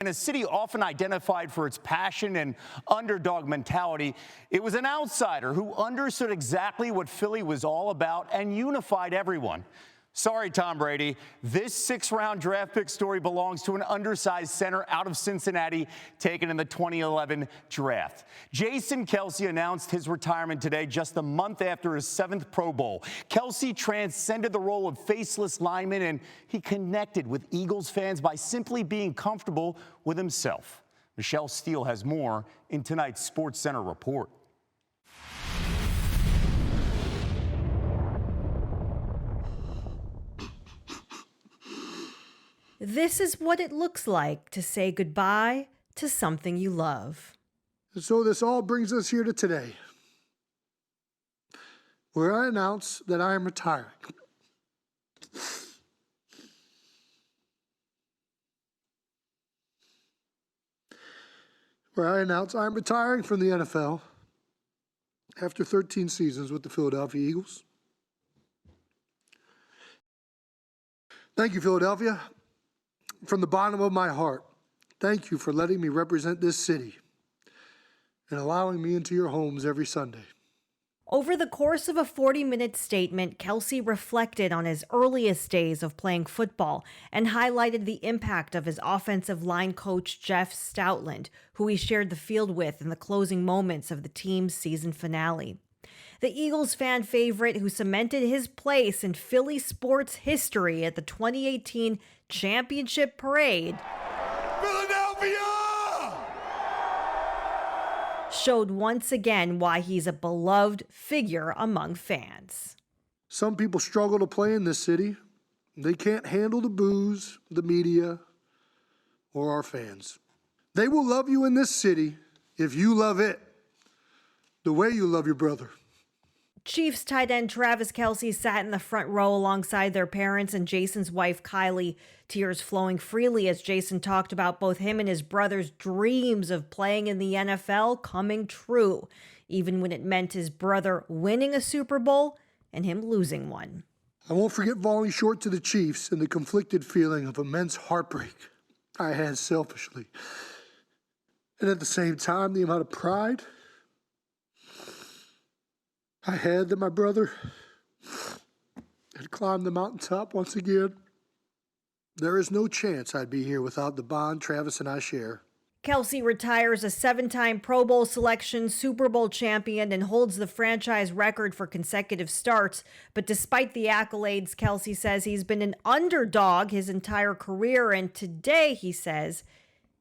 In a city often identified for its passion and underdog mentality, it was an outsider who understood exactly what Philly was all about and unified everyone. Sorry, Tom Brady. This sixth-round draft pick story belongs to an undersized center out of Cincinnati taken in the 2011 draft. Jason Kelce announced his retirement today just a month after his 7th Pro Bowl. Kelce transcended the role of faceless lineman, and he connected with Eagles fans by simply being comfortable with himself. Michele Steele has more in tonight's SportsCenter Report. This is what it looks like to say goodbye to something you love. And so this all brings us here to today, where I announce that I am retiring. Where I announce I'm retiring from the NFL after 13 seasons with the Philadelphia Eagles. Thank you, Philadelphia. From the bottom of my heart, thank you for letting me represent this city and allowing me into your homes every Sunday. Over the course of a 40-minute statement, Kelce reflected on his earliest days of playing football and highlighted the impact of his offensive line coach, Jeff Stoutland, who he shared the field with in the closing moments of the team's season finale. The Eagles fan favorite who cemented his place in Philly sports history at the 2018 championship parade Philadelphia! showed once again why he's a beloved figure among fans. Some people struggle to play in this city. They can't handle the booze, the media, or our fans. They will love you in this city if you love it the way you love your brother. Chiefs tight end Travis Kelce sat in the front row alongside their parents and Jason's wife, Kylie, tears flowing freely as Jason talked about both him and his brother's dreams of playing in the NFL coming true, even when it meant his brother winning a Super Bowl and him losing one. I won't forget falling short to the Chiefs and the conflicted feeling of immense heartbreak I had selfishly. And at the same time, the amount of pride I had that my brother had climbed the mountaintop once again. There is no chance I'd be here without the bond Travis and I share. Kelce retires a 7-time Pro Bowl selection, Super Bowl champion, and holds the franchise record for consecutive starts. But despite the accolades, Kelce says he's been an underdog his entire career, and today, he says,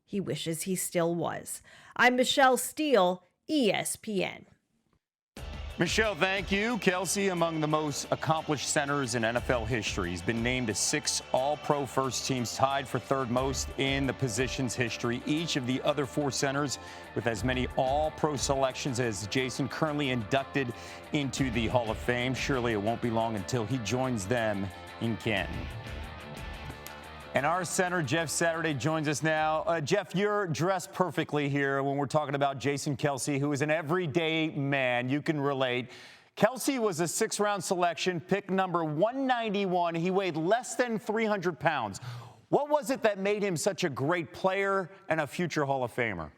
he wishes he still was. I'm Michele Steele, ESPN. Michele, thank you. Kelce, among the most accomplished centers in NFL history. He's been named to 6 All-Pro first teams, tied for 3rd most in the position's history. Each of the other 4 centers with as many All-Pro selections as Jason, currently inducted into the Hall of Fame. Surely it won't be long until he joins them in Canton. And our center, Jeff Saturday, joins us now. Jeff, you're dressed perfectly here when we're talking about Jason Kelce, who is an everyday man. You can relate. Kelce was a 6th-round selection, pick number 191. He weighed less than 300 pounds. What was it that made him such a great player and a future Hall of Famer?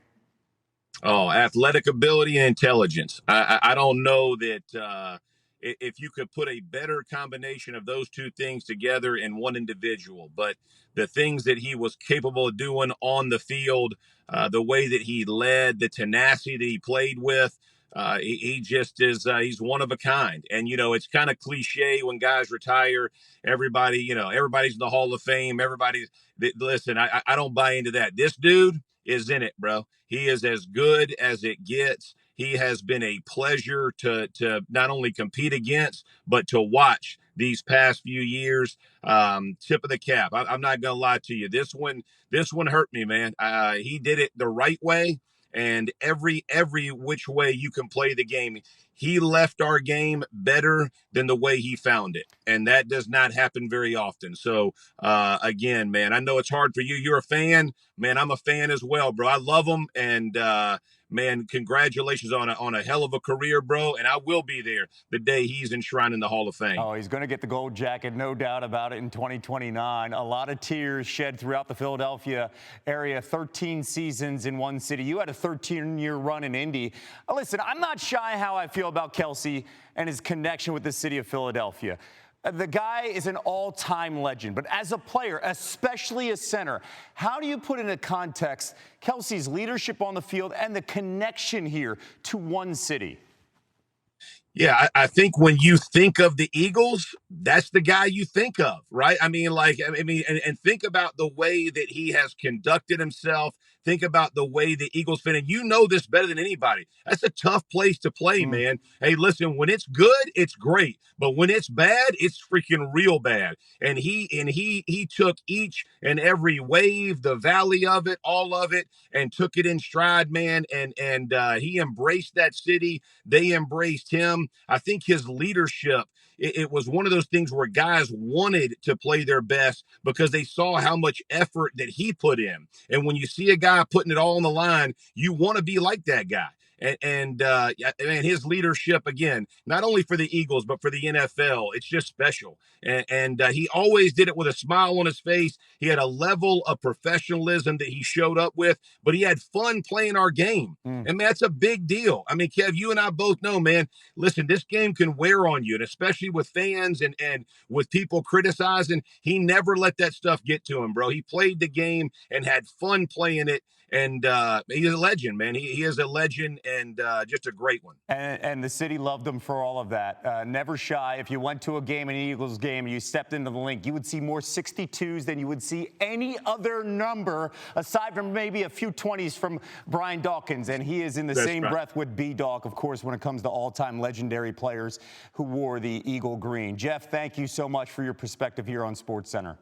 Oh, athletic ability and intelligence. I don't know that if you could put a better combination of those two things together in one individual, but the things that he was capable of doing on the field, the way that he led, the tenacity that he played with, he just is, he's one of a kind. And, you know, it's kind of cliche when guys retire, everybody's in the Hall of Fame. Listen, I don't buy into that. This dude is in it, bro. He is as good as it gets. He has been a pleasure to not only compete against, but to watch these past few years. Tip of the cap. I'm not going to lie to you. This one hurt me, man. He did it the right way, and every which way you can play the game. He left our game better than the way he found it, and that does not happen very often. So, again, man, I know it's hard for you. You're a fan. Man, I'm a fan as well, bro. I love him, and man, congratulations on a hell of a career, bro. And I will be there the day he's enshrined in the Hall of Fame. Oh, he's going to get the gold jacket, no doubt about it, in 2029. A lot of tears shed throughout the Philadelphia area. 13 seasons in one city. You had a 13-year run in Indy. Listen, I'm not shy how I feel about Kelce and his connection with the city of Philadelphia. The guy is an all-time legend, but as a player, especially a center, how do you put into context Kelce's leadership on the field and the connection here to one city? Yeah, I think when you think of the Eagles, that's the guy you think of, right? I mean, and think about the way that he has conducted himself. Think about the way the Eagles fit. And you know this better than anybody. That's a tough place to play, man. Hey, listen, when it's good, it's great. But when it's bad, it's freaking real bad. And he took each and every wave, the valley of it, all of it, and took it in stride, man. And he embraced that city. They embraced him. I think his leadership, it was one of those things where guys wanted to play their best because they saw how much effort that he put in. And when you see a guy putting it all on the line, you want to be like that guy. And his leadership, again, not only for the Eagles, but for the NFL, it's just special. And he always did it with a smile on his face. He had a level of professionalism that he showed up with, but he had fun playing our game. And man, that's a big deal. I mean, Kev, you and I both know, man, listen, this game can wear on you, and especially with fans and with people criticizing, he never let that stuff get to him, bro. He played the game and had fun playing it. And he's a legend, man. He is a legend and just a great one. And the city loved him for all of that. Never shy. If you went to a game, an Eagles game, and you stepped into the link, you would see more 62s than you would see any other number, aside from maybe a few 20s from Brian Dawkins. And he is in the same breath with B-Dawk, of course, when it comes to all-time legendary players who wore the Eagle green. Jeff, thank you so much for your perspective here on SportsCenter.